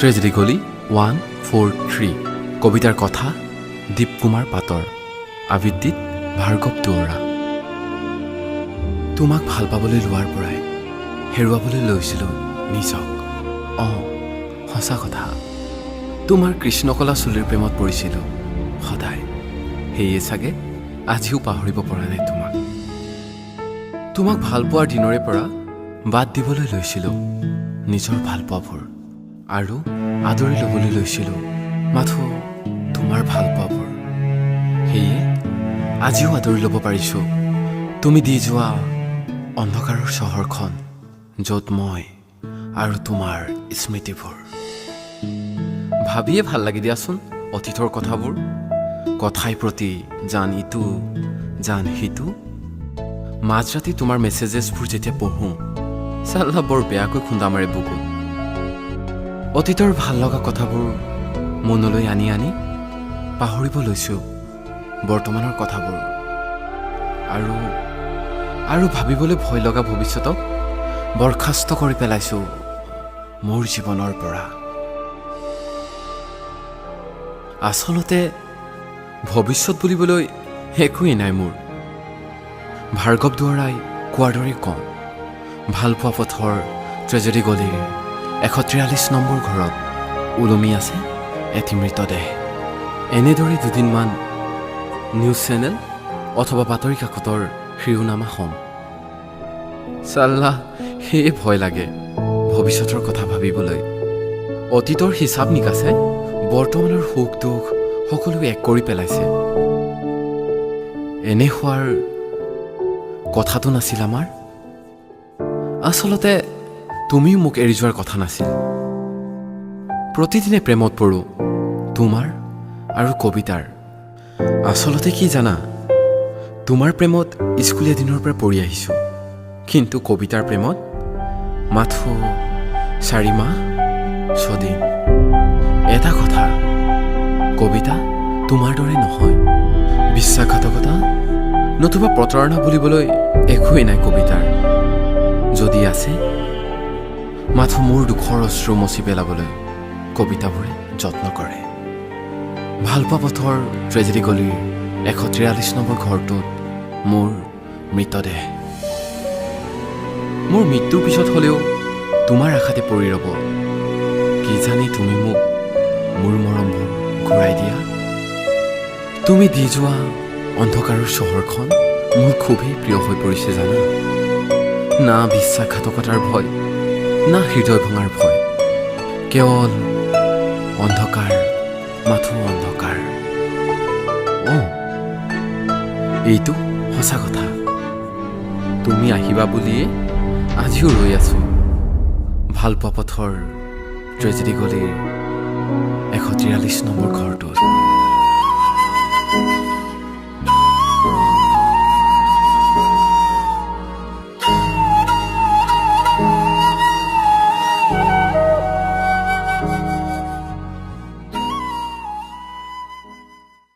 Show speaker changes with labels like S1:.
S1: Tragedy গলি 143 কবিতাৰ কথা দীপ কুমাৰ পাটৰ আবৃত্তিত ভাৰ্গৱ দুৱৰা। তোমাক ভাল পাবলৈ লোৱাৰ পৰাই হেৰুৱাবলৈ লৈছিলোঁ নিজক। সঁচা কথা, তোমাৰ কৃষ্ণকলা চুলিৰ প্ৰেমত পৰিছিলোঁ সদায়। সেয়ে চাগে আজিও পাহৰিব পৰা নাই তোমাক ভাল পোৱাৰ দিনৰে পৰা বাদ দিবলৈ লৈছিলোঁ নিজৰ ভালপোৱাবোৰ আৰু আদৰি ল'বলৈ লৈছিলোঁ মাথো তোমাৰ ভালপোৱাবোৰ। সেয়ে আজিও আদৰি ল'ব পাৰিছোঁ তুমি দি যোৱা অন্ধকাৰৰ চহৰখন, য'ত মই আৰু তোমাৰ স্মৃতিবোৰ। ভাবিয়ে ভাল লাগি দিয়াচোন অতীতৰ কথাবোৰ, কথাই প্ৰতি জান ইটো জান সিটো। মাজৰাতি তোমাৰ মেছেজেছবোৰ যেতিয়া পঢ়োঁ, চাল্লা বৰ বেয়াকৈ খুন্দা মাৰে বুকুত। অতীতৰ ভাল লগা কথাবোৰ মনলৈ আনি আনি পাহৰিব লৈছোঁ বৰ্তমানৰ কথাবোৰ, আৰু ভাবিবলৈ ভয় লগা ভৱিষ্যতক বৰখাস্ত কৰি পেলাইছোঁ মোৰ জীৱনৰ পৰা। আচলতে ভৱিষ্যত বুলিবলৈ একোৱেই নাই মোৰ। ভাৰ্গৱ দুৱৰাই কোৱাৰ দৰে কওঁ, ভালপোৱা পথৰ ট্ৰেজেডি গলিৰ 143 নম্বৰ ঘৰত ওলমি আছে এটি মৃতদেহ। এনেদৰে দুদিনমান নিউজ চেনেল অথবা বাতৰি কাকতৰ শিৰোনামা হ'ম। চাল্লা সেয়ে ভয় লাগে ভৱিষ্যতৰ কথা ভাবিবলৈ। অতীতৰ হিচাপ নিকাছে বৰ্তমানৰ সুখ দুখ সকলো এক কৰি পেলাইছে। এনে হোৱাৰ কথাটো নাছিল আমাৰ। আচলতে তুমিও মোক এৰি যোৱাৰ কথা নাছিল। প্ৰতিদিনে প্ৰেমত পৰোঁ তোমাৰ আৰু কবিতাৰ। আচলতে কি জানা, তোমাৰ প্ৰেমত স্কুলীয়া দিনৰ পৰা পৰি আহিছোঁ, কিন্তু কবিতাৰ প্ৰেমত মাথো 4 মাহ 6 দিন। এটা কথা, কবিতা তোমাৰ দৰে নহয়। বিশ্বাসঘাতকতা নতুবা প্ৰতাৰণা বুলিবলৈ একোৱেই নাই কবিতাৰ। যদি আছে, মাথো মোৰ দুখৰ অশ্ৰু মচি পেলাবলৈ কবিতাবোৰে যত্ন কৰে। ভালপোৱা পথৰ ট্ৰেজেডি গলিৰ 143 নম্বৰ ঘৰটোত মোৰ মৃতদেহ। মোৰ মৃত্যুৰ পিছত হ'লেও তোমাৰ আশাতে পৰি ৰ'ব। কি জানি তুমি মোক মোৰ মৰমবোৰ ঘূৰাই দিয়া। তুমি দি যোৱা অন্ধকাৰৰ চহৰখন মোৰ খুবেই প্ৰিয় হৈ পৰিছে জানা। না বিশ্বাসঘাতকতাৰ ভয়, না হৃদয় ভঙাৰ ভয়, কেৱল অন্ধকাৰ, মাথো অন্ধকাৰ। এইটো সঁচা কথা। তুমি আহিবা বুলিয়ে আজিও ৰৈ আছো ভালপোৱা পথৰ ট্ৰেজেডি গলিৰ 143 নম্বৰ ঘৰটোত।